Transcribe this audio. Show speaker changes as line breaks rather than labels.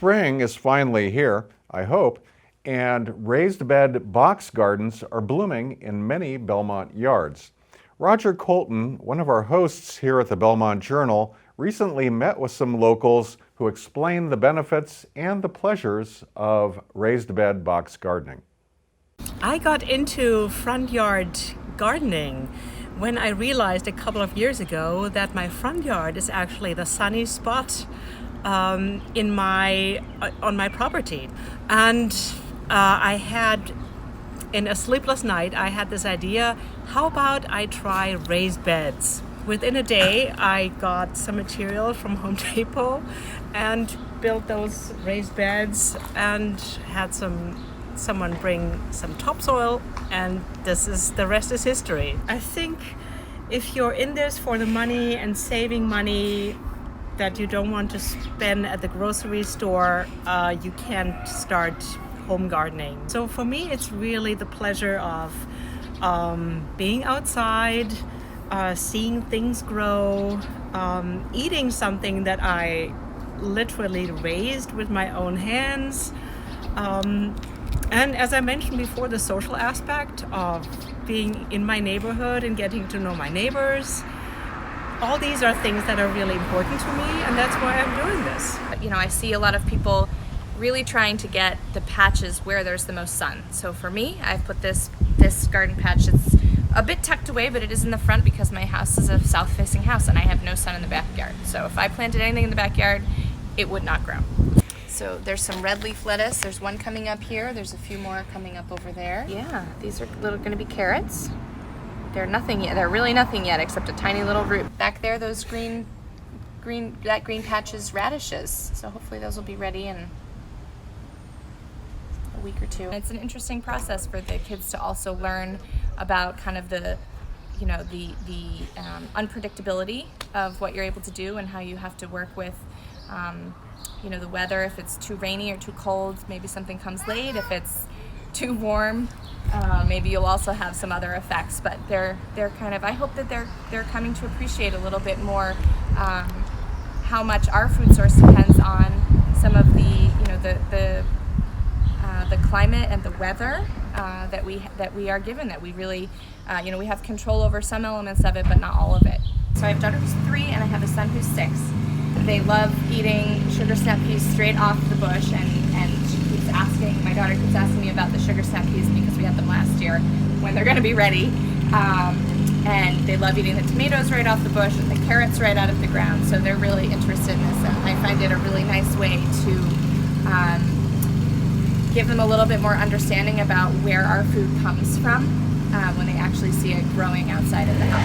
Spring is finally here, I hope, and raised bed box gardens are blooming in many Belmont yards. Roger Colton, one of our hosts here at the Belmont Journal, recently met with some locals who explained the benefits and the pleasures of raised bed box gardening.
I got into front yard gardening when I realized a couple of years ago that my front yard is actually the sunny spot on my property. And I had, in a sleepless night, I had this idea, how about I try raised beds? Within a day, I got some material from Home Depot and built those raised beds and had someone bring some topsoil, and the rest is history. I think if you're in this for the money and saving money that you don't want to spend at the grocery store, you can't start home gardening. So for me, it's really the pleasure of being outside, seeing things grow, eating something that I literally raised with my own hands. And as I mentioned before, the social aspect of being in my neighborhood and getting to know my neighbors. All these are things that are really important to me, and that's why I'm doing this.
You know, I see a lot of people really trying to get the patches where there's the most sun. So for me, I've put this garden patch. It's a bit tucked away, but it is in the front because my house is a south-facing house and I have no sun in the backyard. So if I planted anything in the backyard, it would not grow. So there's some red leaf lettuce. There's one coming up here. There's a few more coming up over there. Yeah, these are going to be carrots. They're nothing yet. They're really nothing yet except a tiny little root. Back there, those green patch is radishes. So hopefully those will be ready in a week or two. It's an interesting process for the kids to also learn about kind of the unpredictability of what you're able to do and how you have to work with the weather. If it's too rainy or too cold, maybe something comes late. If it's too warm, maybe you'll also have some other effects. But they're kind of, I hope that they're coming to appreciate a little bit more how much our food source depends on some of the climate and the weather that we are given, that we really we have control over some elements of it, but not all of it. So I have a daughter who's 3 and I have a son who's 6. They love eating sugar snap peas straight off the bush, and my daughter keeps asking me about the sugar snap peas because we had them last year, when they're going to be ready. And they love eating the tomatoes right off the bush and the carrots right out of the ground, so they're really interested in this, and I find it a really nice way to give them a little bit more understanding about where our food comes from when they actually see it growing outside of the house.